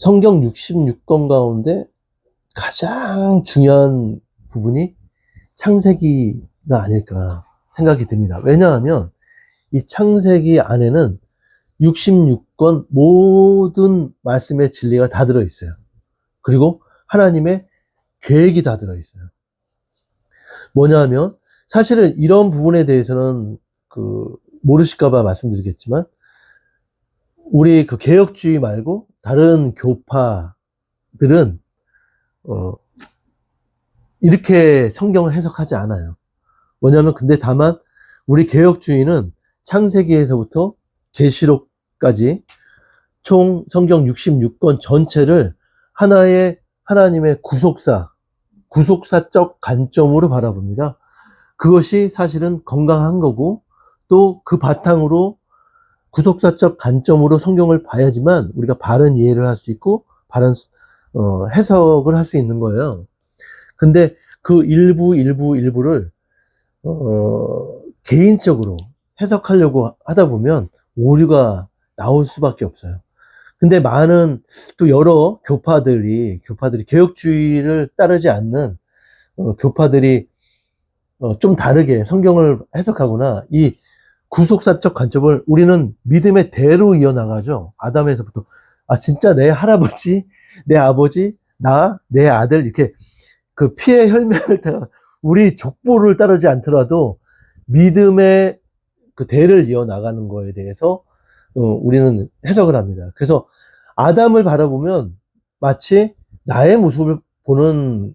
성경 66권 가운데 가장 중요한 부분이 창세기가 아닐까 생각이 듭니다. 왜냐하면 이 창세기 안에는 66권 모든 말씀의 진리가 다 들어있어요. 그리고 하나님의 계획이 다 들어있어요. 뭐냐 하면 사실은 이런 부분에 대해서는 모르실까봐 말씀드리겠지만 우리 개혁주의 말고 다른 교파들은 이렇게 성경을 해석하지 않아요. 뭐냐면 근데 다만 우리 개혁주의는 창세기에서부터 계시록까지 총 성경 66권 전체를 하나의 하나님의 구속사적 관점으로 바라봅니다. 그것이 사실은 건강한 거고 또 그 바탕으로 구속사적 관점으로 성경을 봐야지만 우리가 바른 이해를 할 수 있고 바른 해석을 할 수 있는 거예요. 근데 그 일부를 개인적으로 해석하려고 하다 보면 오류가 나올 수밖에 없어요. 근데 많은 또 여러 교파들이 개혁주의를 따르지 않는 교파들이 좀 다르게 성경을 해석하거나 이 구속사적 관점을 우리는 믿음의 대로 이어나가죠. 아담에서부터 진짜 내 할아버지, 내 아버지, 내 아들 이렇게 그 피의 혈맹을 따라 우리 족보를 따르지 않더라도 믿음의 그 대를 이어나가는 거에 대해서 우리는 해석을 합니다. 그래서 아담을 바라보면 마치 나의 모습을 보는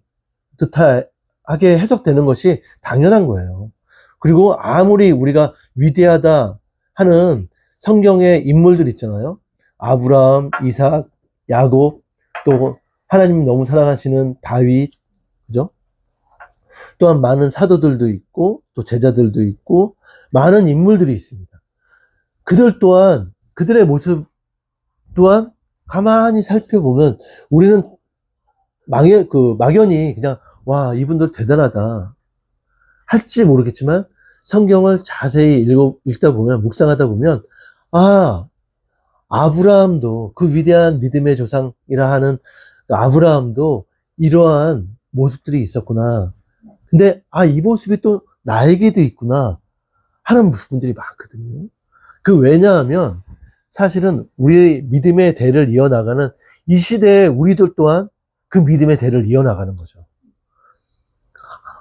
듯하게 해석되는 것이 당연한 거예요. 그리고 아무리 우리가 위대하다 하는 성경의 인물들 있잖아요. 아브라함, 이삭, 야곱, 또 하나님 너무 사랑하시는 다윗, 그죠? 또한 많은 사도들도 있고 또 제자들도 있고 많은 인물들이 있습니다. 그들 또한 그들의 모습 또한 가만히 살펴보면 우리는 막연히 그냥 와 이분들 대단하다 할지 모르겠지만 성경을 자세히 읽다 보면 묵상하다 보면 아브라함도 그 위대한 믿음의 조상이라 하는 아브라함도 이러한 모습들이 있었구나. 근데 이 모습이 또 나에게도 있구나 하는 부분들이 많거든요. 왜냐하면 사실은 우리의 믿음의 대를 이어나가는 이 시대에 우리들 또한 그 믿음의 대를 이어나가는 거죠.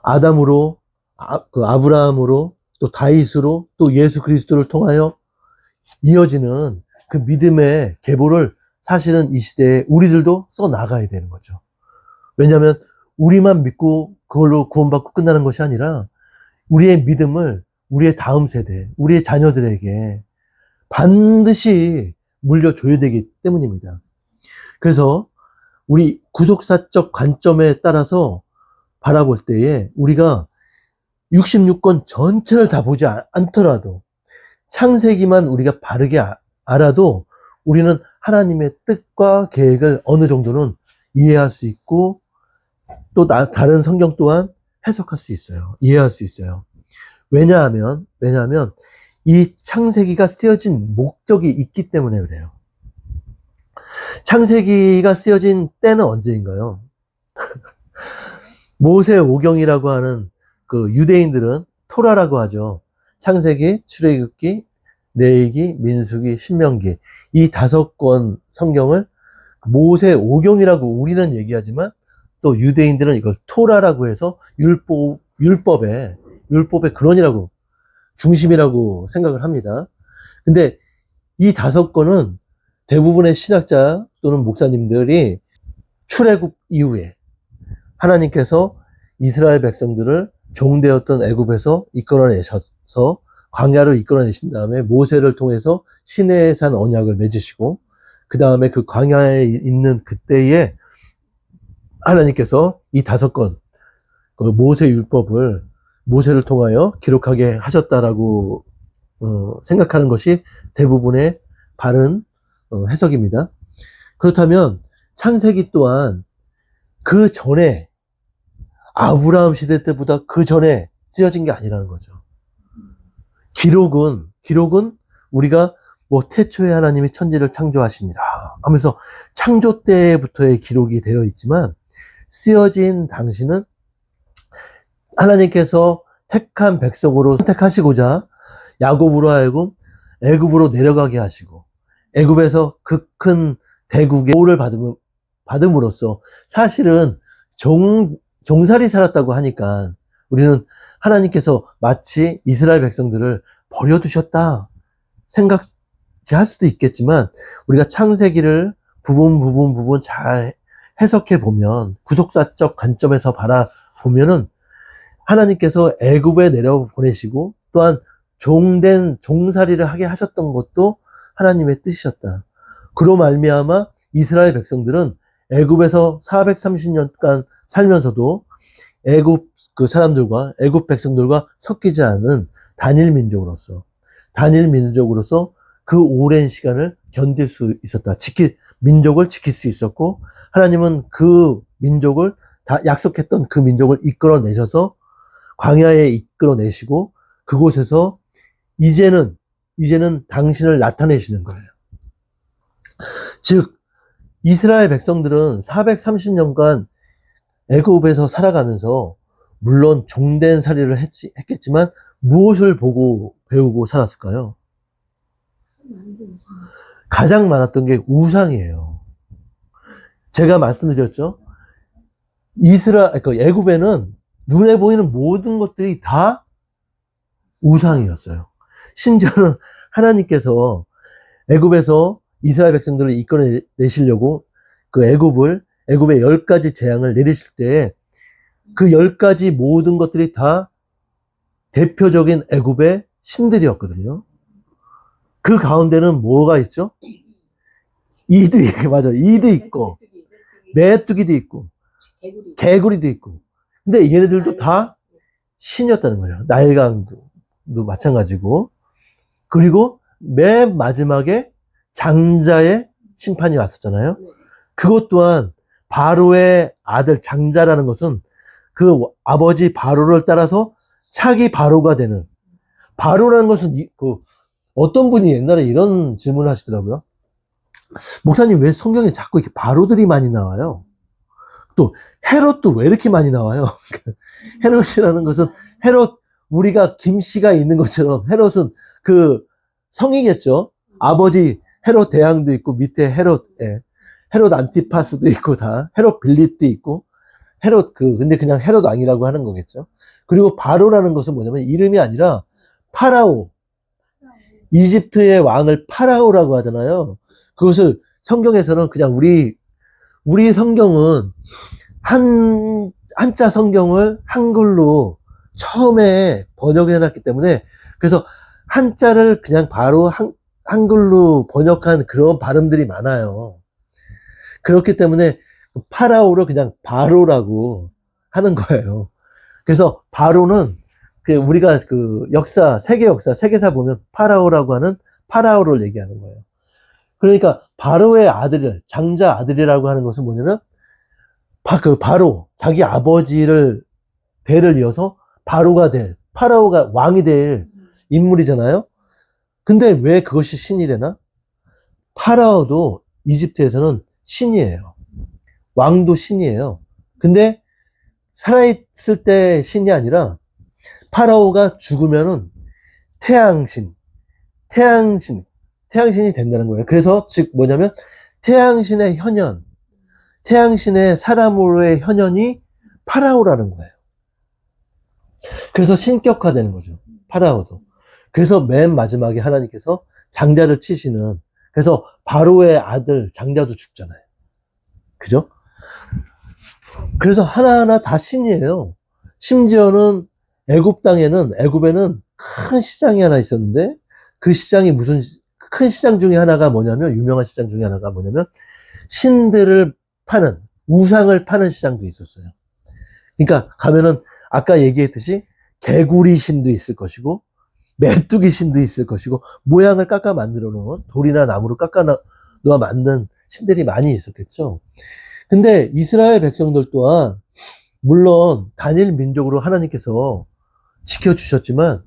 아담으로 아브라함으로 또 다윗으로 또 예수 그리스도를 통하여 이어지는 그 믿음의 계보를 사실은 이 시대에 우리들도 써 나가야 되는 거죠. 왜냐하면 우리만 믿고 그걸로 구원받고 끝나는 것이 아니라 우리의 믿음을 우리의 다음 세대, 우리의 자녀들에게 반드시 물려줘야 되기 때문입니다. 그래서 우리 구속사적 관점에 따라서 바라볼 때에 우리가 66권 전체를 다 보지 않더라도 창세기만 우리가 바르게 알아도 우리는 하나님의 뜻과 계획을 어느 정도는 이해할 수 있고 또 다른 성경 또한 해석할 수 있어요. 이해할 수 있어요. 왜냐하면 이 창세기가 쓰여진 목적이 있기 때문에 그래요. 창세기가 쓰여진 때는 언제인가요? 모세오경이라고 하는 유대인들은 토라라고 하죠. 창세기, 출애굽기, 레위기, 민수기, 신명기 이 5권 성경을 모세오경이라고 우리는 얘기하지만 또 유대인들은 이걸 토라라고 해서 율법의 근원이라고 중심이라고 생각을 합니다. 근데 이 5권은 대부분의 신학자 또는 목사님들이 출애굽 이후에 하나님께서 이스라엘 백성들을 종되었던 애굽에서 이끌어내셔서 광야로 이끌어내신 다음에 모세를 통해서 시내에 산 언약을 맺으시고 그 다음에 그 광야에 있는 그때에 하나님께서 이 5권 모세 율법을 모세를 통하여 기록하게 하셨다라고 생각하는 것이 대부분의 바른 해석입니다. 그렇다면 창세기 또한 그 전에 아브라함 시대 때보다 그 전에 쓰여진 게 아니라는 거죠. 기록은 우리가 태초에 하나님이 천지를 창조하시니라 하면서 창조 때부터의 기록이 되어 있지만 쓰여진 당시는 하나님께서 택한 백성으로 선택하시고자 야곱으로 하여금 애굽으로 내려가게 하시고 애굽에서 그 큰 대국의 보호를 받음으로써 사실은 종살이 살았다고 하니까 우리는 하나님께서 마치 이스라엘 백성들을 버려두셨다 생각할 수도 있겠지만 우리가 창세기를 부분 잘 해석해 보면 구속사적 관점에서 바라보면은 하나님께서 애굽에 내려보내시고 또한 종살이를 하게 하셨던 것도 하나님의 뜻이었다. 그로 말미암아 이스라엘 백성들은 애굽에서 430년간 살면서도 애굽 그 사람들과 애굽 백성들과 섞이지 않은 단일 민족으로서 그 오랜 시간을 견딜 수 있었다. 민족을 지킬 수 있었고 하나님은 그 민족을 다 약속했던 그 민족을 이끌어내셔서 광야에 이끌어내시고 그곳에서 이제는 당신을 나타내시는 거예요. 즉 이스라엘 백성들은 430년간 애굽에서 살아가면서 물론 종된 살이를 했겠지만 무엇을 보고 배우고 살았을까요? 가장 많았던 게 우상이에요. 제가 말씀드렸죠. 애굽에는 눈에 보이는 모든 것들이 다 우상이었어요. 심지어는 하나님께서 애굽에서 이스라엘 백성들을 이끌어내시려고 그 애굽의 10가지 재앙을 내리실 때 그 10가지 모든 것들이 다 대표적인 애굽의 신들이었거든요. 그 가운데는 뭐가 있죠? 이도 있고 메뚜기도 있고 개구리도 있고 근데 얘네들도 다 신이었다는 거예요. 나일강도 마찬가지고 그리고 맨 마지막에 장자의 심판이 왔었잖아요. 그것 또한 바로의 아들 장자라는 것은 그 아버지 바로를 따라서 차기 바로가 되는 바로라는 것은 어떤 분이 옛날에 이런 질문을 하시더라고요. 목사님 왜 성경에 자꾸 이렇게 바로들이 많이 나와요? 또 헤롯도 왜 이렇게 많이 나와요? 헤롯이라는 것은 우리가 김씨가 있는 것처럼 헤롯은 그 성이겠죠. 아버지 헤롯 대왕도 있고 밑에 헤롯 안티파스도 있고 다 헤롯 빌립도 있고 근데 그냥 헤롯 왕이라고 하는 거겠죠. 그리고 바로라는 것은 뭐냐면 이름이 아니라 파라오. 이집트의 왕을 파라오라고 하잖아요. 그것을 성경에서는 그냥 우리 성경은 한자 성경을 한글로 처음에 번역을 해놨기 때문에 그래서 한자를 그냥 바로 한글로 번역한 그런 발음들이 많아요. 그렇기 때문에 파라오를 그냥 바로라고 하는 거예요. 그래서 바로는 우리가 세계사 보면 파라오라고 하는 파라오를 얘기하는 거예요. 그러니까 바로의 장자 아들이라고 하는 것은 뭐냐면 바로 자기 아버지를 대를 이어서 파라오가 왕이 될 인물이잖아요. 근데 왜 그것이 신이 되나? 파라오도 이집트에서는 신이에요. 왕도 신이에요. 근데 살아있을 때 신이 아니라 파라오가 죽으면은 태양신이 된다는 거예요. 그래서 즉 뭐냐면 태양신의 사람으로의 현현이 파라오라는 거예요. 그래서 신격화되는 거죠. 파라오도. 그래서 맨 마지막에 하나님께서 장자를 치시는 그래서 바로의 아들 장자도 죽잖아요. 그죠? 그래서 하나하나 다 신이에요. 심지어는 애굽에는 큰 시장이 하나 있었는데 그 시장이 큰 시장 중에 하나가 뭐냐면 유명한 시장 중에 하나가 뭐냐면 신들을 파는 우상을 파는 시장도 있었어요. 그러니까 가면은 아까 얘기했듯이 개구리 신도 있을 것이고 메뚜기 신도 있을 것이고 모양을 깎아 만들어 놓은 돌이나 나무로 깎아 놓아 만든 신들이 많이 있었겠죠. 근데 이스라엘 백성들 또한 물론 단일 민족으로 하나님께서 지켜주셨지만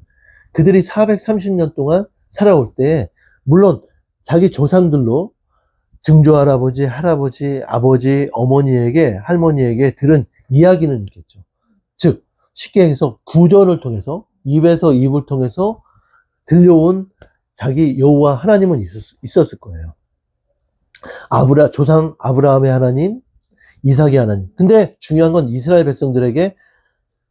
그들이 430년 동안 살아올 때 물론 자기 조상들로 증조 할아버지, 할아버지, 아버지, 어머니에게, 할머니에게 들은 이야기는 있겠죠. 즉, 쉽게 해서 구전을 통해서, 입에서 입을 통해서 들려온 자기 여호와 하나님은 있었을 거예요. 조상 아브라함의 하나님, 이삭의 하나님. 근데 중요한 건 이스라엘 백성들에게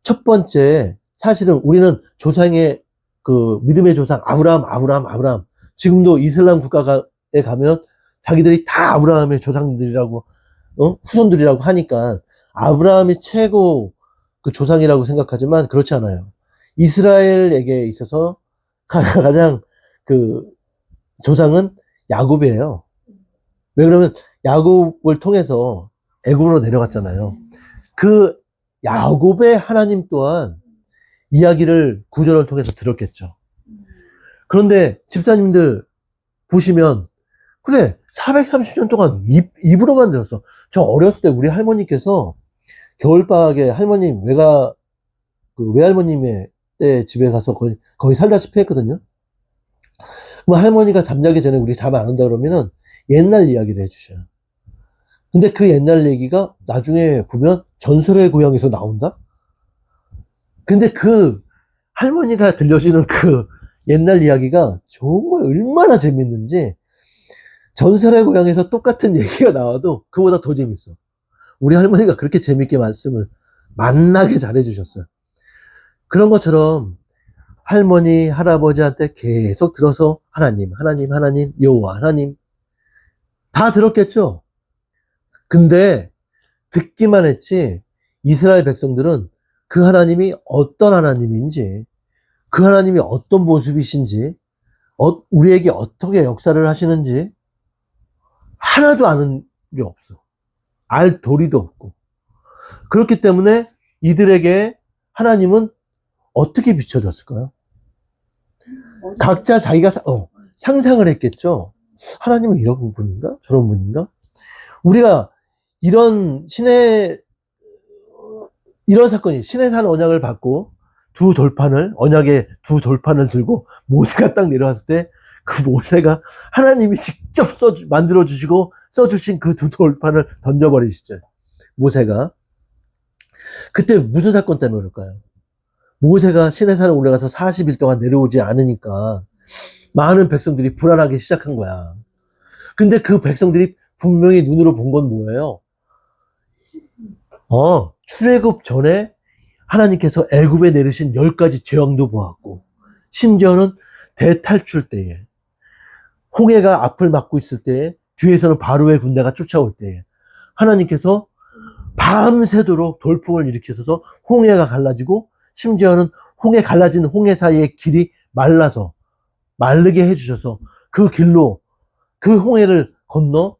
첫 번째, 사실은 우리는 조상의 그 믿음의 조상 아브라함. 지금도 이슬람 국가에 가면 자기들이 다 아브라함의 조상들이라고, 후손들이라고 하니까 아브라함이 최고 그 조상이라고 생각하지만 그렇지 않아요. 이스라엘에게 있어서 가장 그 조상은 야곱이에요. 왜 그러면 야곱을 통해서 애굽으로 내려갔잖아요. 그 야곱의 하나님 또한 이야기를 구절을 통해서 들었겠죠. 그런데 집사님들 보시면 그래 430년 동안 입으로만 들었어. 저 어렸을 때 우리 할머니께서 겨울방학에 할머님 그 외할머님의 때 집에 가서 거의 살다시피 했거든요. 그럼 할머니가 잠자기 전에 우리 잠 안 온다 그러면은 옛날 이야기를 해주셔요. 근데 그 옛날 얘기가 나중에 보면 전설의 고향에서 나온다? 근데 그 할머니가 들려주는 그 옛날 이야기가 정말 얼마나 재밌는지 전설의 고향에서 똑같은 얘기가 나와도 그보다 더 재밌어. 우리 할머니가 그렇게 재밌게 말씀을 만나게 잘해주셨어요. 그런 것처럼 할머니, 할아버지한테 계속 들어서 하나님, 여호와 하나님 다 들었겠죠? 근데 듣기만 했지 이스라엘 백성들은 그 하나님이 어떤 하나님인지 그 하나님이 어떤 모습이신지 우리에게 어떻게 역사를 하시는지 하나도 아는 게 없어. 알 도리도 없고. 그렇기 때문에 이들에게 하나님은 어떻게 비춰졌을까요? 각자 자기가 상상을 했겠죠. 하나님은 이런 분인가? 저런 분인가? 우리가 이런 사건이 시내산 언약을 받고 언약의 두 돌판을 들고 모세가 딱 내려왔을 때 그 모세가 하나님이 직접 만들어주시고 써주신 그 두 돌판을 던져버리시죠. 모세가. 그때 무슨 사건 때문에 그럴까요? 모세가 시내산에 올라가서 40일 동안 내려오지 않으니까 많은 백성들이 불안하기 시작한 거야. 근데 그 백성들이 분명히 눈으로 본 건 뭐예요? 출애굽 전에 하나님께서 애굽에 내리신 10가지 재앙도 보았고, 심지어는 대탈출 때에, 홍해가 앞을 막고 있을 때에, 뒤에서는 바로의 군대가 쫓아올 때에, 하나님께서 밤새도록 돌풍을 일으키셔서 홍해가 갈라지고, 심지어는 갈라진 홍해 사이의 길이 마르게 해주셔서 그 길로 그 홍해를 건너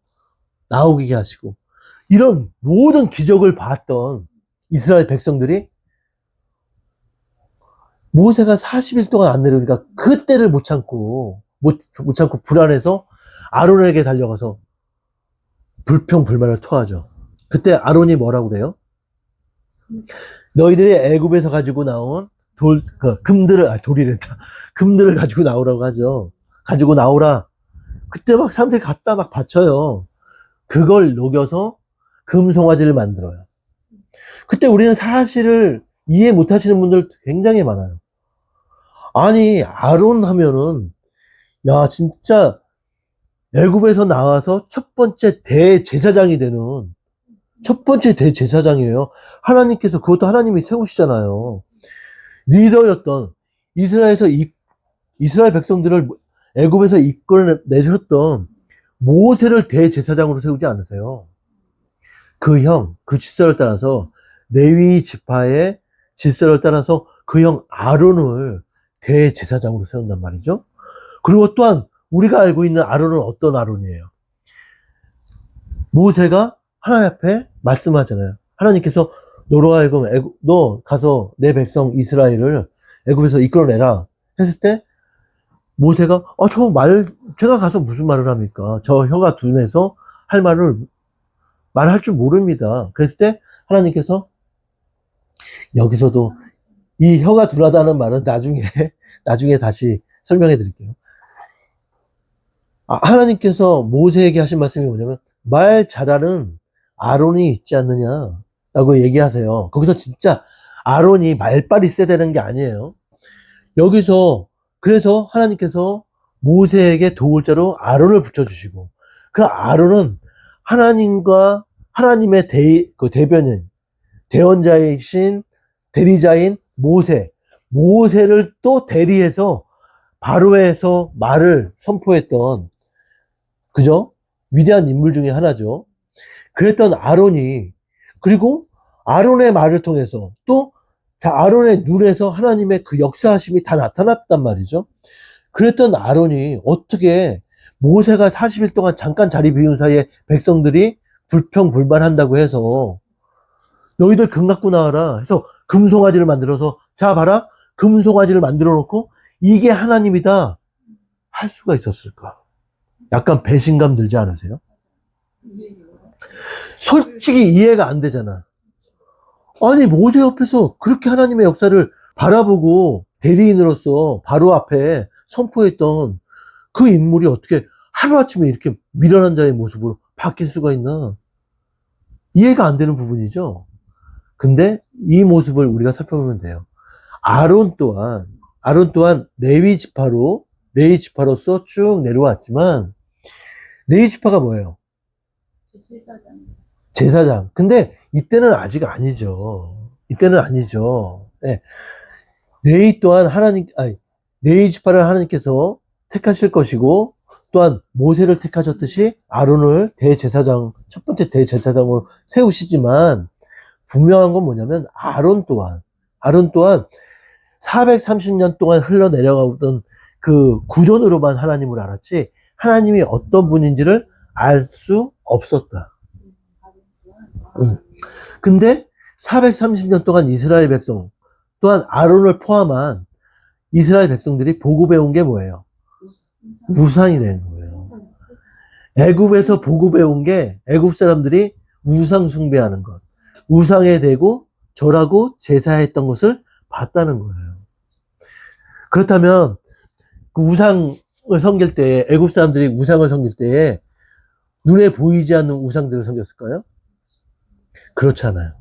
나오게 하시고, 이런 모든 기적을 봤던 이스라엘 백성들이 모세가 40일 동안 안 내려오니까 그때를 못 참고 불안해서 아론에게 달려가서 불평불만을 토하죠. 그때 아론이 뭐라고 그래요? 너희들이 애굽에서 가지고 나온 금들을 가지고 나오라고 하죠. 가지고 나오라. 그때 막 사람들이 갖다 막 바쳐요. 그걸 녹여서 금송아지를 만들어요. 그때 우리는 사실을 이해 못 하시는 분들 굉장히 많아요. 아니, 아론 하면은, 야, 진짜, 애굽에서 나와서 첫 번째 대제사장이 되는, 첫 번째 대제사장이에요. 하나님께서, 그것도 하나님이 세우시잖아요. 리더였던, 이스라엘 백성들을 애굽에서 이끌어내셨던 모세를 대제사장으로 세우지 않으세요. 그 질서를 따라서, 레위 지파의 질서를 따라서 그 형 아론을 대제사장으로 세운단 말이죠. 그리고 또한 우리가 알고 있는 아론은 어떤 아론이에요? 모세가 하나님 앞에 말씀하잖아요. 하나님께서 너 가서 내 백성 이스라엘을 애굽에서 이끌어내라 했을 때 모세가 제가 가서 무슨 말을 합니까? 저 혀가 둔해서 말할 줄 모릅니다. 그랬을 때 하나님께서 여기서도 이 혀가 둔하다는 말은 나중에 다시 설명해 드릴게요. 하나님께서 모세에게 하신 말씀이 뭐냐면 말 잘하는 아론이 있지 않느냐라고 얘기하세요. 거기서 진짜 아론이 말빨이 세야 되는 게 아니에요. 여기서 그래서 하나님께서 모세에게 도울 자로 아론을 붙여주시고 그 아론은 하나님과 하나님의 그 대변인 대언자이신 대리자인 모세를 또 대리해서 바로에서 말을 선포했던 그죠? 위대한 인물 중에 하나죠. 그랬던 아론이 그리고 아론의 말을 통해서 또 아론의 눈에서 하나님의 그 역사하심이 다 나타났단 말이죠. 그랬던 아론이 어떻게 모세가 40일 동안 잠깐 자리 비운 사이에 백성들이 불평불만한다고 해서 너희들 금 갖고 나와라 해서 금송아지를 만들어서 자 봐라 금송아지를 만들어 놓고 이게 하나님이다 할 수가 있었을까? 약간 배신감 들지 않으세요? 솔직히 이해가 안 되잖아. 아니 모세 옆에서 그렇게 하나님의 역사를 바라보고 대리인으로서 바로 앞에 선포했던 그 인물이 어떻게 하루아침에 이렇게 미련한 자의 모습으로 바뀔 수가 있나? 이해가 안 되는 부분이죠. 근데 이 모습을 우리가 살펴보면 돼요. 아론 또한 레위 지파로서 쭉 내려왔지만 레위 지파가 뭐예요? 제사장. 근데 이때는 아직 아니죠. 이때는 아니죠. 네. 레위 지파를 하나님께서 택하실 것이고 또한 모세를 택하셨듯이 아론을 첫 번째 대제사장으로 세우시지만 분명한 건 뭐냐면 아론 또한 430년 동안 흘러내려가던 그 구전으로만 하나님을 알았지 하나님이 어떤 분인지를 알 수 없었다. 근데 430년 동안 이스라엘 백성 또한 아론을 포함한 이스라엘 백성들이 보고 배운 게 뭐예요? 우상이라는 거예요. 애굽에서 보고 배운 게 애굽 사람들이 우상 숭배하는 것, 우상에 대고 절하고 제사했던 것을 봤다는 거예요. 그렇다면 그 우상을 섬길 때 애굽 사람들이 우상을 섬길 때에 눈에 보이지 않는 우상들을 섬겼을까요? 그렇지 않아요.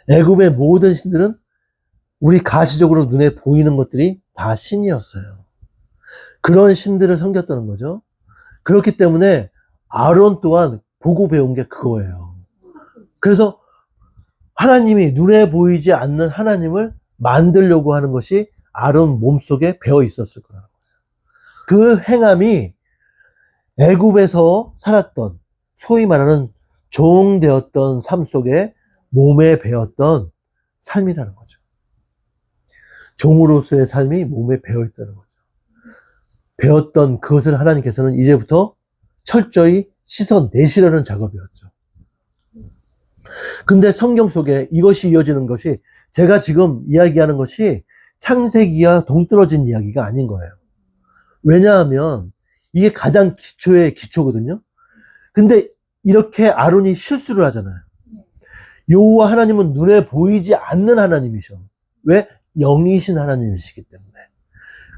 애굽의 모든 신들은 우리 가시적으로 눈에 보이는 것들이 다 신이었어요. 그런 신들을 섬겼다는 거죠. 그렇기 때문에 아론 또한 보고 배운 게 그거예요. 그래서 하나님이 눈에 보이지 않는 하나님을 만들려고 하는 것이 아론 몸속에 배어 있었을 거라는 거예요. 그 행함이 애굽에서 살았던 소위 말하는 종 되었던 삶 속에 몸에 배었던 삶이라는 거죠. 종으로서의 삶이 몸에 배어 있다는 거죠. 배웠던 그것을 하나님께서는 이제부터 철저히 씻어내시려는 작업이었죠. 근데 성경 속에 이것이 이어지는 것이 제가 지금 이야기하는 것이 창세기와 동떨어진 이야기가 아닌 거예요. 왜냐하면 이게 가장 기초의 기초거든요. 근데 이렇게 아론이 실수를 하잖아요. 여호와 하나님은 눈에 보이지 않는 하나님이셔. 왜? 영이신 하나님이시기 때문에.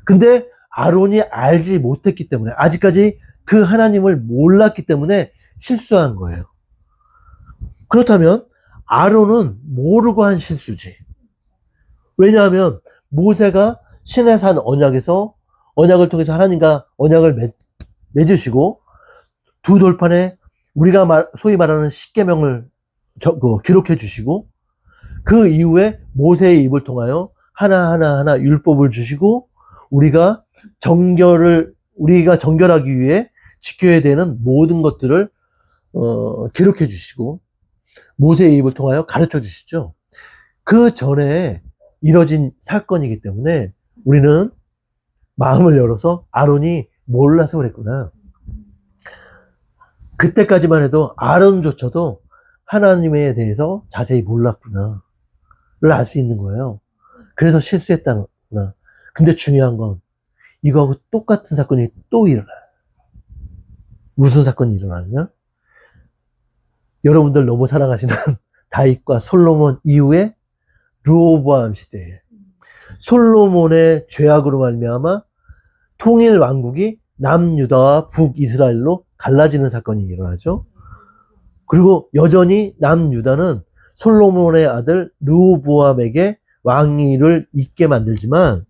근데 아론이 알지 못했기 때문에 아직까지 그 하나님을 몰랐기 때문에 실수한 거예요. 그렇다면 아론은 모르고 한 실수지. 왜냐하면 모세가 시내산 언약에서 언약을 통해서 하나님과 언약을 맺으시고 두 돌판에 우리가 소위 말하는 십계명을 기록해 주시고 그 이후에 모세의 입을 통하여 하나하나 율법을 주시고 우리가 정결하기 위해 지켜야 되는 모든 것들을 기록해 주시고 모세의 입을 통하여 가르쳐 주시죠. 그 전에 이뤄진 사건이기 때문에 우리는 마음을 열어서 아론이 몰라서 그랬구나. 그때까지만 해도 아론조차도 하나님에 대해서 자세히 몰랐구나를 알 수 있는 거예요. 그래서 실수했다구나. 근데 중요한 건 이거하고 똑같은 사건이 또 일어나요. 무슨 사건이 일어나느냐? 여러분들 너무 사랑하시는 다윗과 솔로몬 이후에 르호보암 시대에 솔로몬의 죄악으로 말미암아 통일 왕국이 남유다와 북이스라엘로 갈라지는 사건이 일어나죠. 그리고 여전히 남유다는 솔로몬의 아들 르호보암에게 왕위를 잇게 만들지만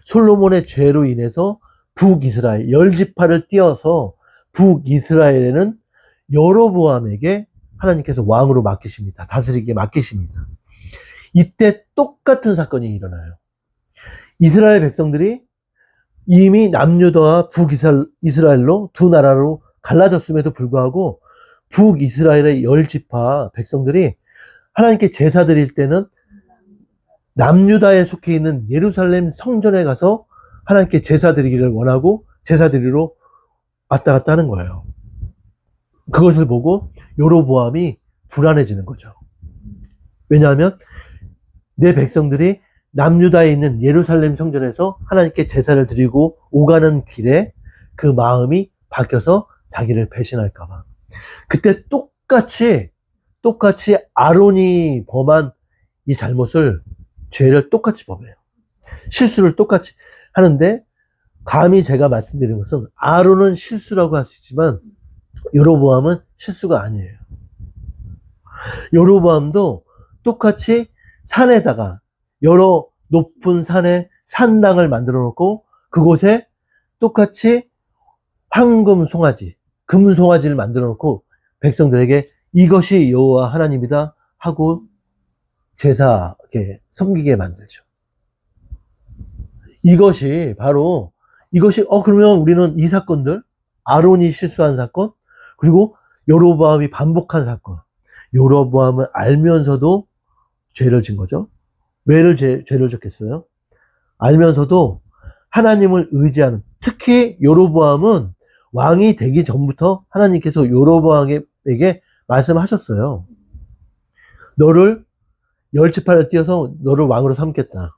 솔로몬의 죄로 인해서 북이스라엘, 열지파를 띄어서 북이스라엘에는 여로보암에게 하나님께서 왕으로 맡기십니다. 다스리게 맡기십니다. 이때 똑같은 사건이 일어나요. 이스라엘 백성들이 이미 남유다와 북이스라엘로 두 나라로 갈라졌음에도 불구하고 북이스라엘의 열지파 백성들이 하나님께 제사 드릴 때는 남유다에 속해 있는 예루살렘 성전에 가서 하나님께 제사 드리기를 원하고 제사 드리러 왔다 갔다 하는 거예요. 그것을 보고 여로보암이 불안해지는 거죠. 왜냐하면 내 백성들이 남유다에 있는 예루살렘 성전에서 하나님께 제사를 드리고 오가는 길에 그 마음이 바뀌어서 자기를 배신할까봐. 그때 똑같이 아론이 범한 이 잘못을, 죄를 똑같이 범해요. 실수를 똑같이 하는데, 감히 제가 말씀드린 것은 아론은 실수라고 할 수 있지만 여로보암은 실수가 아니에요. 여로보암도 똑같이 산에다가, 여러 높은 산에 산당을 만들어 놓고 그곳에 똑같이 황금 송아지, 금 송아지를 만들어 놓고 백성들에게 이것이 여호와 하나님이다 하고 제사 이렇게 섬기게 만들죠. 이것이 바로 그러면 우리는 이 사건들, 아론이 실수한 사건, 그리고 여로보암이 반복한 사건, 여로보암은 알면서도 죄를 진 거죠. 왜 죄를 졌겠어요? 알면서도 하나님을 의지하는, 특히 여로보암은 왕이 되기 전부터 하나님께서 여로보암에게 말씀하셨어요. 너를 열지파를 띄어서 너를 왕으로 삼겠다.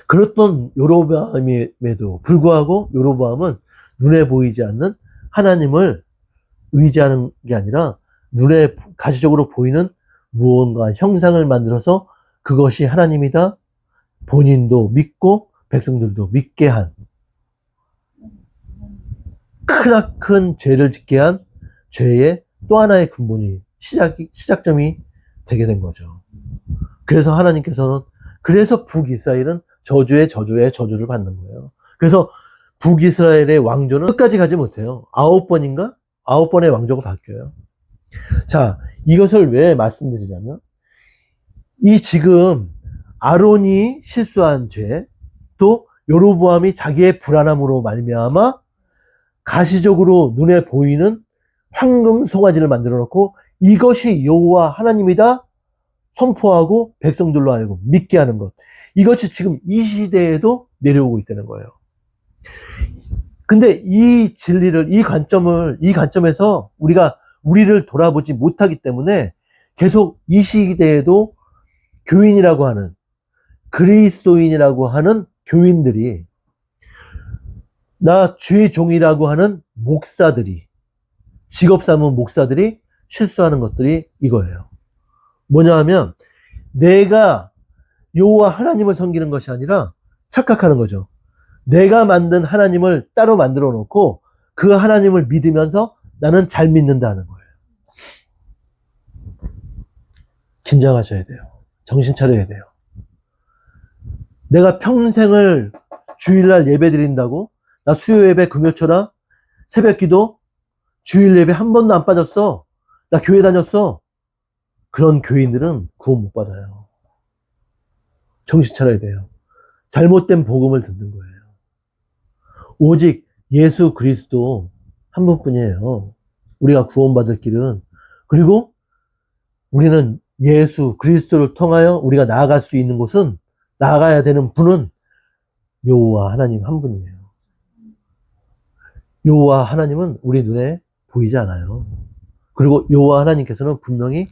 그랬던 여로보암에도 불구하고 여로보암은 눈에 보이지 않는 하나님을 의지하는 게 아니라 눈에 가시적으로 보이는 무언가 형상을 만들어서 그것이 하나님이다 본인도 믿고 백성들도 믿게 한, 크나큰 죄를 짓게 한 죄의 또 하나의 근본이 시작점이 되게 된 거죠. 그래서 하나님께서는, 그래서 북이스라엘은 저주를 받는 거예요. 그래서 북이스라엘의 왕조는 끝까지 가지 못해요. 9번의 왕조가 바뀌어요. 자, 이것을 왜 말씀드리냐면, 이 지금 아론이 실수한 죄, 또 여로보암이 자기의 불안함으로 말미암아 가시적으로 눈에 보이는 황금 송아지를 만들어 놓고 이것이 여호와 하나님이다 선포하고 백성들로 하여금 믿게 하는 것, 이것이 지금 이 시대에도 내려오고 있다는 거예요. 근데 이 진리를, 이 관점에서 우리를 돌아보지 못하기 때문에 계속 이 시대에도 교인이라고 하는, 그리스도인이라고 하는 교인들이, 나 주의 종이라고 하는 목사들이, 직업 삼은 목사들이 실수하는 것들이 이거예요. 뭐냐 하면 내가 여호와 하나님을 섬기는 것이 아니라 착각하는 거죠. 내가 만든 하나님을 따로 만들어 놓고 그 하나님을 믿으면서 나는 잘 믿는다는 거예요. 긴장하셔야 돼요. 정신 차려야 돼요. 내가 평생을 주일날 예배 드린다고, 나 수요 예배, 금요초라, 새벽 기도, 주일 예배 한 번도 안 빠졌어, 나 교회 다녔어, 그런 교인들은 구원 못 받아요. 정신 차려야 돼요. 잘못된 복음을 듣는 거예요. 오직 예수 그리스도 한 분뿐이에요. 우리가 구원받을 길은. 그리고 우리는 예수 그리스도를 통하여 우리가 나아갈 수 있는 곳은, 나아가야 되는 분은 여호와 하나님 한 분이에요. 여호와 하나님은 우리 눈에 보이지 않아요. 그리고 여호와 하나님께서는 분명히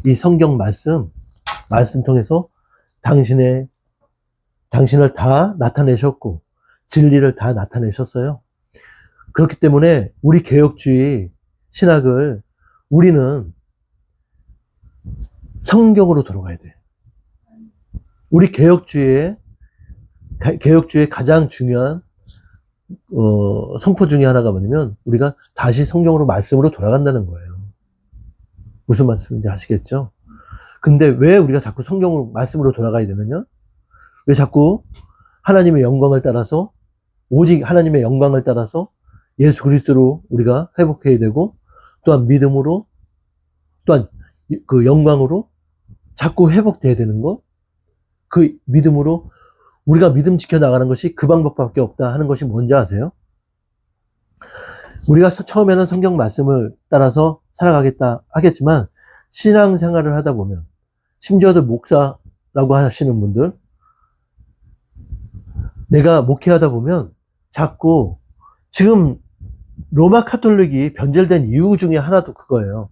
이 성경 말씀 통해서 당신을 다 나타내셨고 진리를 다 나타내셨어요. 그렇기 때문에 우리 개혁주의 신학을, 우리는 성경으로 들어가야 돼. 우리 개혁주의의 가장 중요한 성포 중에 하나가 뭐냐면 우리가 다시 성경으로 말씀으로 돌아간다는 거예요. 무슨 말씀인지 아시겠죠? 근데 왜 우리가 자꾸 성경으로 말씀으로 돌아가야 되느냐? 왜 자꾸 하나님의 영광을 따라서 오직 하나님의 영광을 따라서 예수 그리스도로 우리가 회복해야 되고 또한 믿음으로 또한 그 영광으로 자꾸 회복돼야 되는 것, 그 믿음으로 우리가 믿음 지켜나가는 것이 그 방법밖에 없다 하는 것이 뭔지 아세요? 우리가 처음에는 성경 말씀을 따라서 살아가겠다 하겠지만 신앙생활을 하다 보면 심지어도 목사라고 하시는 분들 내가 목회하다 보면 자꾸 지금 로마 카톨릭이 변절된 이유 중에 하나도 그거예요.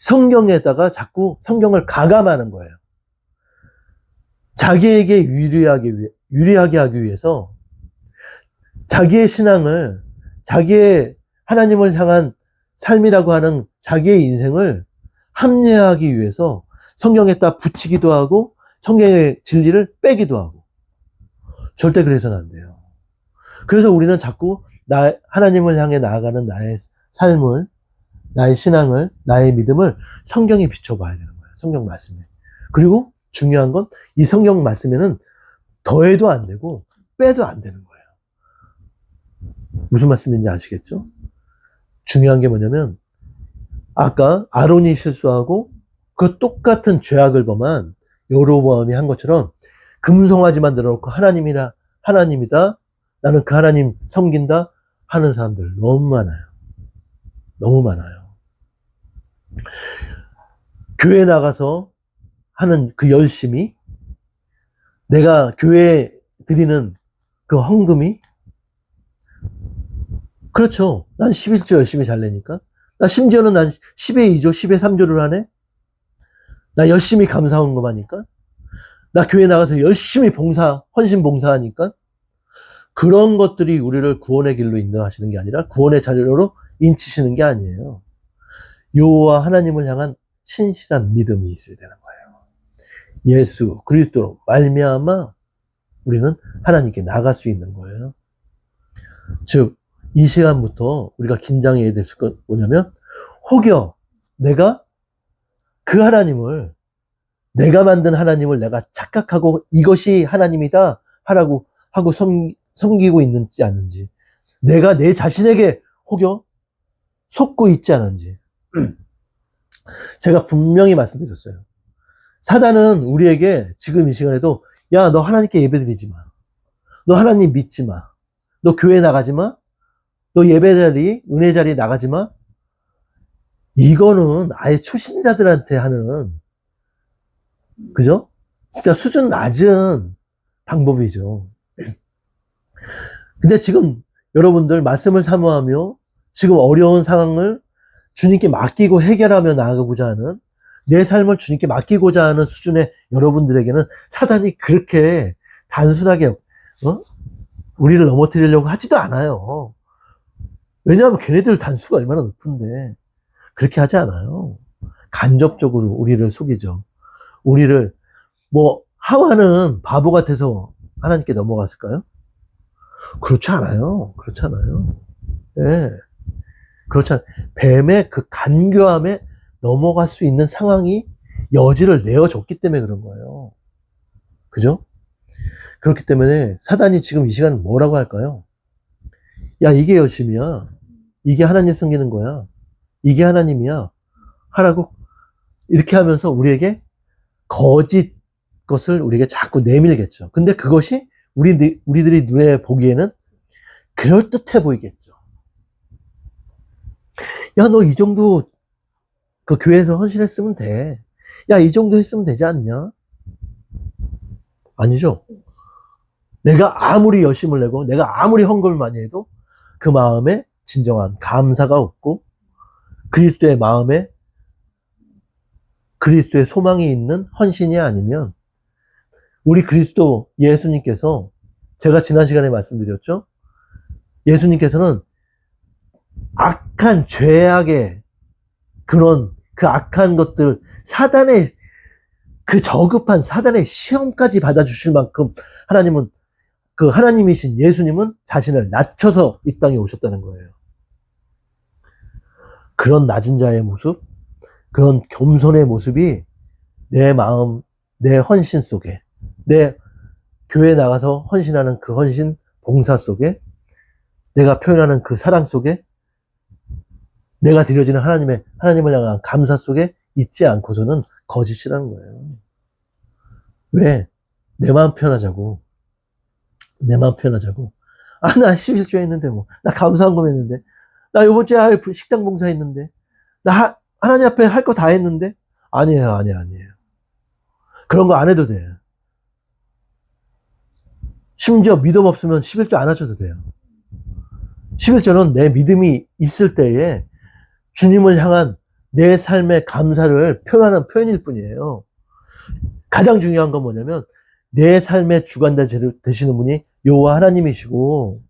성경에다가 자꾸 성경을 가감하는 거예요. 자기에게 유리하게 하기 위해서 자기의 신앙을, 자기의 하나님을 향한 삶이라고 하는 자기의 인생을 합리화하기 위해서 성경에다 붙이기도 하고 성경의 진리를 빼기도 하고 절대 그래서는 안 돼요. 그래서 우리는 자꾸 하나님을 향해 나아가는 나의 삶을, 나의 신앙을, 나의 믿음을 성경에 비춰봐야 되는 거예요. 성경 말씀에. 그리고 중요한 건 이 성경 말씀에는 더해도 안 되고 빼도 안 되는 거예요. 무슨 말씀인지 아시겠죠? 중요한 게 뭐냐면 아까 아론이 실수하고 그 똑같은 죄악을 범한 여로보암이 한 것처럼 금송아지 만들어 놓고 하나님이다. 나는 그 하나님 섬긴다 하는 사람들 너무 많아요. 너무 많아요. 교회 나가서 하는 그 열심이, 내가 교회에 드리는 그 헌금이, 그렇죠. 난 11조 열심히 잘 내니까. 나 심지어는 난 10의 2조, 10의 3조를 하네? 나 열심히 감사 헌금하니까? 나 교회 나가서 열심히 헌신 봉사하니까? 그런 것들이 우리를 구원의 길로 인도하시는 게 아니라 구원의 자료로 인치시는 게 아니에요. 여호와 하나님을 향한 신실한 믿음이 있어야 되는 거예요. 예수 그리스도로 말미암아 우리는 하나님께 나갈 수 있는 거예요. 즉, 이 시간부터 우리가 긴장해야 될 건 뭐냐면 혹여 내가 그 하나님을, 내가 만든 하나님을 내가 착각하고 이것이 하나님이다 하고 섬기고 있는지 않는지, 내가 내 자신에게 혹여 속고 있지 않은지. 제가 분명히 말씀드렸어요. 사단은 우리에게 지금 이 시간에도 야, 너 하나님께 예배드리지 마. 너 하나님 믿지 마. 너 교회 나가지 마. 너 예배 자리, 은혜 자리 나가지 마. 이거는 아예 초신자들한테 하는, 그죠? 진짜 수준 낮은 방법이죠. 근데 지금 여러분들 말씀을 사모하며 지금 어려운 상황을 주님께 맡기고 해결하며 나아가고자 하는, 내 삶을 주님께 맡기고자 하는 수준의 여러분들에게는 사단이 그렇게 단순하게 우리를 넘어뜨리려고 하지도 않아요. 왜냐하면 걔네들 단수가 얼마나 높은데 그렇게 하지 않아요. 간접적으로 우리를 속이죠. 우리를, 하와는 바보 같아서 하나님께 넘어갔을까요? 그렇지 않아요. 그렇지 않아요. 예. 그렇지 않아요. 뱀의 그 간교함에 넘어갈 수 있는 상황이 여지를 내어줬기 때문에 그런 거예요. 그죠? 그렇기 때문에 사단이 지금 이 시간에 뭐라고 할까요? 야, 이게 열심이야. 이게 하나님 섬기는 거야. 이게 하나님이야. 하라고 이렇게 하면서 우리에게 거짓 것을 우리에게 자꾸 내밀겠죠. 근데 그것이 우리들이 눈에 보기에는 그럴듯해 보이겠죠. 야, 너 이 정도 그 교회에서 헌신했으면 돼. 야, 이 정도 했으면 되지 않냐? 아니죠. 내가 아무리 열심을 내고 내가 아무리 헌금을 많이 해도 그 마음에 진정한 감사가 없고 그리스도의 마음에 그리스도의 소망이 있는 헌신이 아니면, 우리 그리스도 예수님께서, 제가 지난 시간에 말씀드렸죠? 예수님께서는 악한 죄악의 그런 그 악한 것들, 사단의 그 저급한 사단의 시험까지 받아주실 만큼 하나님은 그 하나님이신 예수님은 자신을 낮춰서 이 땅에 오셨다는 거예요. 그런 낮은 자의 모습, 그런 겸손의 모습이 내 마음, 내 헌신 속에, 내 교회 나가서 헌신하는 그 헌신 봉사 속에, 내가 표현하는 그 사랑 속에, 내가 드려지는 하나님을 향한 감사 속에 있지 않고서는 거짓이라는 거예요. 왜? 내 마음 표현하자고. 내 마음 표현하자고. 아, 나 11조 했는데 뭐. 나 감사한금 했는데. 나 요번 주에 식당 봉사 했는데. 나 하나님 앞에 할 거 다 했는데. 아니에요, 아니에요. 그런 거 안 해도 돼요. 심지어 믿음 없으면 11조 안 하셔도 돼요. 11조는 내 믿음이 있을 때에 주님을 향한 내 삶의 감사를 표현하는 표현일 뿐이에요. 가장 중요한 건 뭐냐면 내 삶의 주관자 되시는 분이 여호와 하나님이시고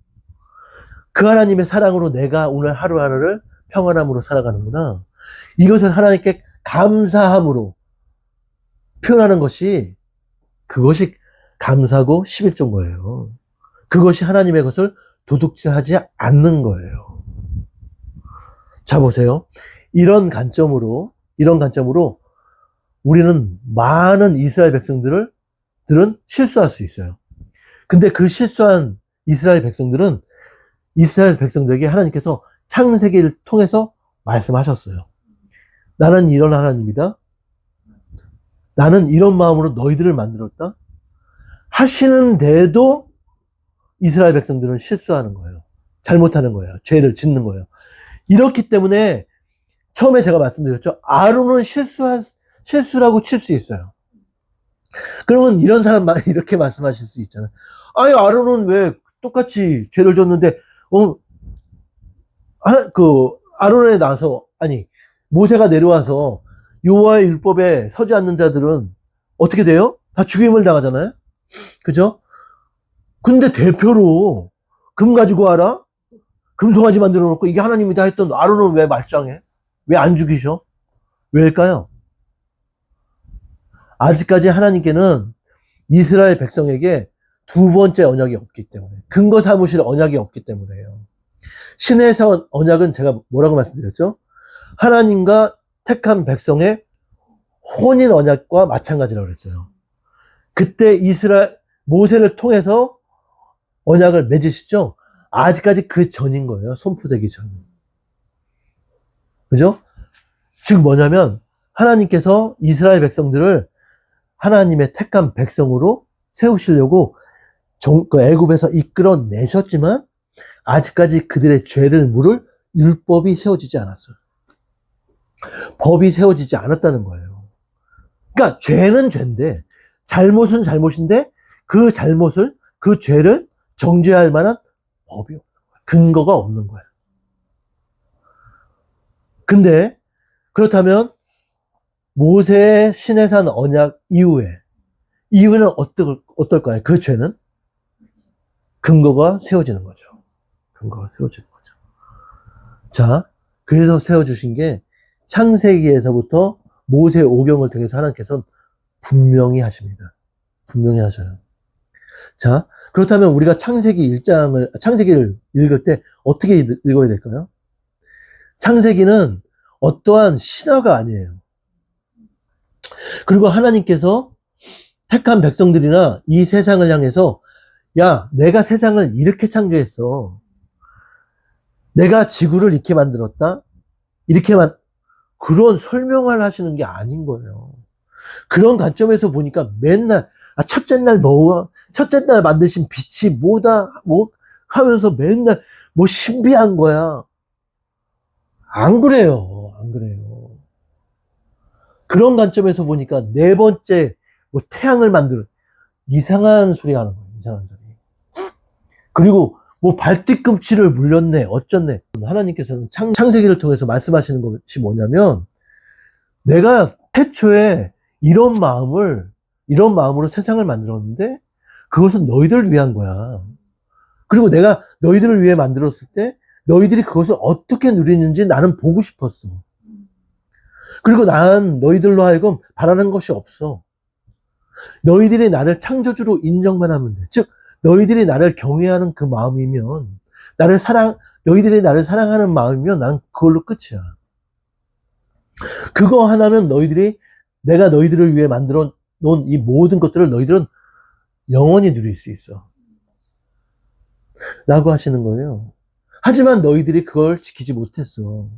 그 하나님의 사랑으로 내가 오늘 하루하루를 평안함으로 살아가는구나. 이것을 하나님께 감사함으로 표현하는 그것이 감사고 11조인 거예요. 그것이 하나님의 것을 도둑질하지 않는 거예요. 자, 보세요. 이런 관점으로 우리는 많은 이스라엘 백성들은 실수할 수 있어요. 근데 그 실수한 이스라엘 백성들에게 하나님께서 창세기를 통해서 말씀하셨어요. 나는 이런 하나님이다. 나는 이런 마음으로 너희들을 만들었다. 하시는데도 이스라엘 백성들은 실수하는 거예요. 잘못하는 거예요. 죄를 짓는 거예요. 이렇기 때문에 처음에 제가 말씀드렸죠. 아론은 실수라고 칠 수 있어요. 그러면 이런 사람 이렇게 말씀하실 수 있잖아요. 아니, 아론은 왜 똑같이 죄를 졌는데, 아론에 나서, 모세가 내려와서 여호와의 율법에 서지 않는 자들은 어떻게 돼요? 다 죽임을 당하잖아요? 그죠? 근데 대표로 금 가지고 와라? 금송아지 만들어 놓고 이게 하나님이다 했던 아론은 왜 말짱해? 왜 안 죽이셔? 왜일까요? 아직까지 하나님께는 이스라엘 백성에게 두 번째 언약이 없기 때문에, 근거 삼으실 언약이 없기 때문에요. 신에서 언약은 제가 뭐라고 말씀드렸죠? 하나님과 택한 백성의 혼인 언약과 마찬가지라고 그랬어요. 그때 모세를 통해서 언약을 맺으시죠? 아직까지 그 전인 거예요. 손포되기 전. 그죠? 즉 뭐냐면 하나님께서 이스라엘 백성들을 하나님의 택한 백성으로 세우시려고 애굽에서 이끌어내셨지만 아직까지 그들의 죄를 물을 율법이 세워지지 않았어요. 법이 세워지지 않았다는 거예요. 그러니까 죄는 죄인데 잘못은 잘못인데 그 죄를 정죄할 만한 법이 근거가 없는 거예요. 근데 그렇다면 모세의 시내산 언약 이후에는 어떨까요? 그 죄는 근거가 세워지는 거죠. 근거가 세워지는 거죠. 자, 그래서 세워주신 게 창세기에서부터 모세 오경을 통해서 하나님께서는 분명히 하십니다. 분명히 하셔요. 자, 그렇다면 우리가 창세기를 읽을 때 어떻게 읽어야 될까요? 창세기는 어떠한 신화가 아니에요. 그리고 하나님께서 택한 백성들이나 이 세상을 향해서 야, 내가 세상을 이렇게 창조했어. 내가 지구를 이렇게 만들었다. 그런 설명을 하시는 게 아닌 거예요. 그런 관점에서 보니까 맨날 첫째 날 만드신 빛이 뭐다 하면서 맨날 신비한 거야. 안 그래요. 그런 관점에서 보니까 네 번째 태양을 만드는 이상한 소리 하는 거예요. 이상한 소리. 그리고 발뒤꿈치를 물렸네 어쩌네. 하나님께서는 창세기를 통해서 말씀하시는 것이 뭐냐면 내가 태초에 이런 마음으로 세상을 만들었는데 그것은 너희들을 위한 거야. 그리고 내가 너희들을 위해 만들었을 때 너희들이 그것을 어떻게 누리는지 나는 보고 싶었어. 그리고 난 너희들로 하여금 바라는 것이 없어. 너희들이 나를 창조주로 인정만 하면 돼. 즉 너희들이 나를 경외하는 그 마음이면, 너희들이 나를 사랑하는 마음이면 나는 그걸로 끝이야. 그거 하나면 내가 너희들을 위해 만들어 놓은 이 모든 것들을 너희들은 영원히 누릴 수 있어. 라고 하시는 거예요. 하지만 너희들이 그걸 지키지 못했어.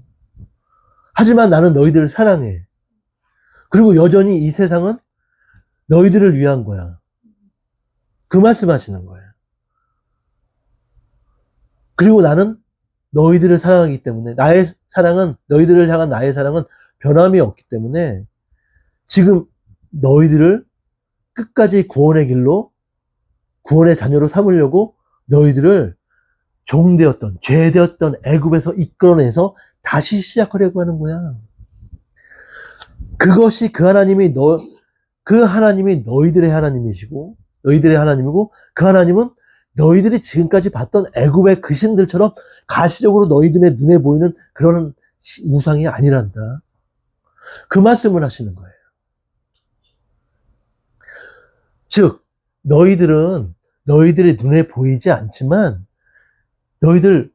하지만 나는 너희들을 사랑해. 그리고 여전히 이 세상은 너희들을 위한 거야. 그 말씀 하시는 거예요. 그리고 나는 너희들을 사랑하기 때문에 너희들을 향한 나의 사랑은 변함이 없기 때문에 지금 너희들을 끝까지 구원의 자녀로 삼으려고 너희들을 죄되었던 애굽에서 이끌어내서 다시 시작하려고 하는 거야. 그것이 그 하나님이 너희들의 하나님이고 그 하나님은 너희들이 지금까지 봤던 애굽의 그 신들처럼 가시적으로 너희들의 눈에 보이는 그런 우상이 아니란다. 그 말씀을 하시는 거예요. 즉, 너희들의 눈에 보이지 않지만 너희들을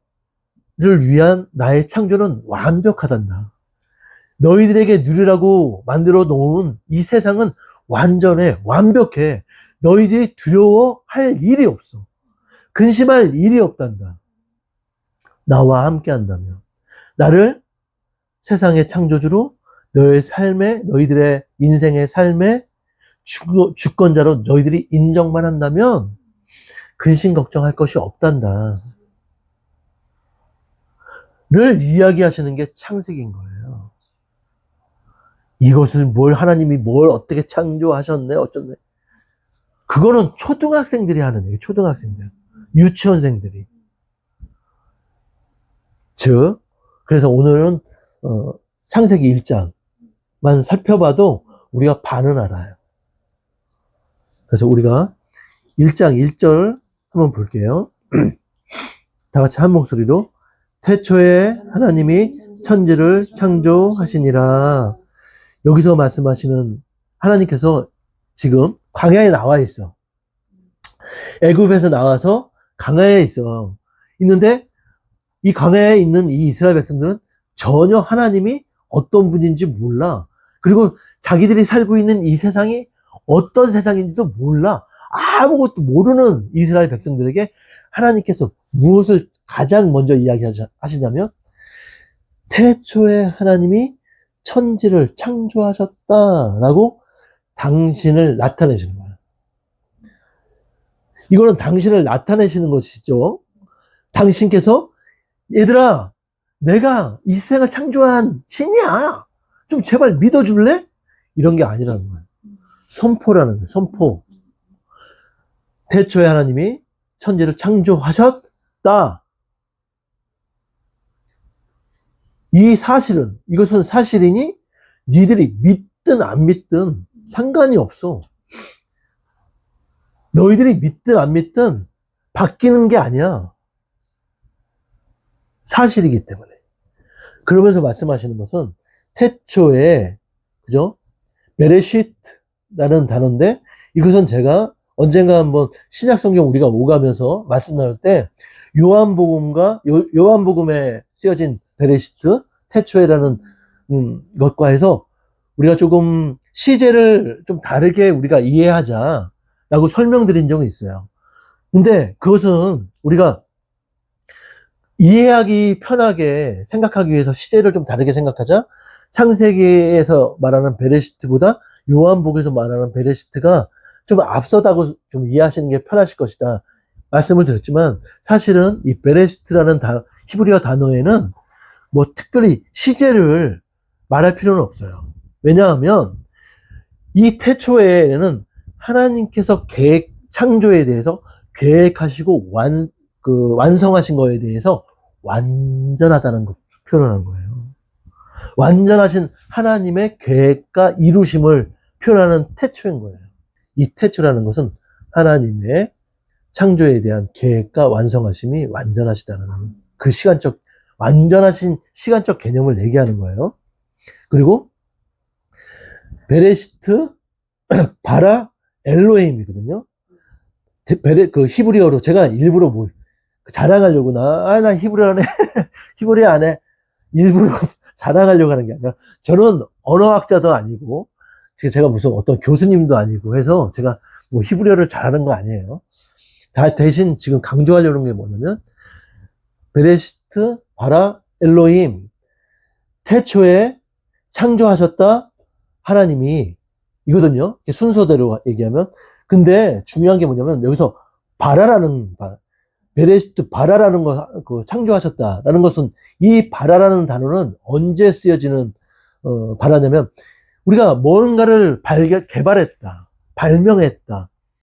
위한 나의 창조는 완벽하단다. 너희들에게 누리라고 만들어 놓은 이 세상은 완벽해. 너희들이 두려워할 일이 없어. 근심할 일이 없단다. 나와 함께 한다면. 나를 세상의 창조주로 너희들의 인생의 삶의 주권자로 너희들이 인정만 한다면 근심 걱정할 것이 없단다. 를 이야기하시는 게 창세기인 거예요. 이것을 하나님이 어떻게 창조하셨네, 어쩌네. 그거는 초등학생들이 하는 얘기예요, 초등학생들. 유치원생들이. 즉, 그래서 오늘은, 창세기 1장만 살펴봐도 우리가 반은 알아요. 그래서 우리가 1장 1절 한번 볼게요. 다 같이 한 목소리로. 태초에 하나님이 천지를 창조하시니라. 여기서 말씀하시는 하나님께서 지금 광야에 나와 있어. 애굽에서 나와서 광야에 있는데 이 광야에 있는 이 이스라엘 백성들은 전혀 하나님이 어떤 분인지 몰라. 그리고 자기들이 살고 있는 이 세상이 어떤 세상인지도 몰라. 아무것도 모르는 이스라엘 백성들에게 하나님께서 무엇을 가장 먼저 이야기하시냐면 태초에 하나님이 천지를 창조하셨다라고 당신을 나타내시는 거예요. 이거는 당신을 나타내시는 것이죠. 당신께서 얘들아, 내가 이 세상을 창조한 신이야. 좀 제발 믿어줄래? 이런 게 아니라는 거예요. 선포라는 거예요. 선포. 태초에 하나님이 천지를 창조하셨다. 이것은 사실이니 니들이 믿든 안 믿든 상관이 없어. 너희들이 믿든 안 믿든 바뀌는 게 아니야. 사실이기 때문에. 그러면서 말씀하시는 것은 태초에, 그죠? 베레시트라는 단어인데 이것은 제가 언젠가 한번 신약성경 우리가 오가면서 말씀 나눌 때 요한복음에 쓰여진 베레시트, 태초에라는 것과 해서 우리가 조금 시제를 좀 다르게 우리가 이해하자라고 설명드린 적이 있어요. 근데 그것은 우리가 이해하기 편하게 생각하기 위해서 시제를 좀 다르게 생각하자. 창세기에서 말하는 베레시트보다 요한복음에서 말하는 베레시트가 좀 앞서다고 좀 이해하시는 게 편하실 것이다 말씀을 드렸지만, 사실은 이 베레시트라는 히브리어 단어에는 뭐 특별히 시제를 말할 필요는 없어요. 왜냐하면 이 태초에는 하나님께서 창조에 대해서 계획하시고 완성하신 거에 대해서 완전하다는 것을 표현한 거예요. 완전하신 하나님의 계획과 이루심을 표현하는 태초인 거예요. 이 태초라는 것은 하나님의 창조에 대한 계획과 완성하심이 완전하시다는 그 완전하신 시간적 개념을 얘기하는 거예요. 그리고 베레시트 바라 엘로헤임이거든요. 그 히브리어로 제가 일부러 뭐 자랑하려고 나 히브리어 안 해. 히브리어 안 해. 일부러 자랑하려고 하는 게 아니라 저는 언어학자도 아니고 제가 무슨 어떤 교수님도 아니고 해서 제가 뭐 히브리어를 잘하는 거 아니에요. 대신 지금 강조하려는 게 뭐냐면 베레시트 바라 엘로힘 태초에 창조하셨다 하나님이 이거든요. 순서대로 얘기하면. 근데 중요한 게 뭐냐면 여기서 바라라는 베레시트 바라라는 거 창조하셨다라는 것은 이 바라라는 단어는 언제 쓰여지는 바라냐면 우리가 뭔가를 개발했다, 발명했다,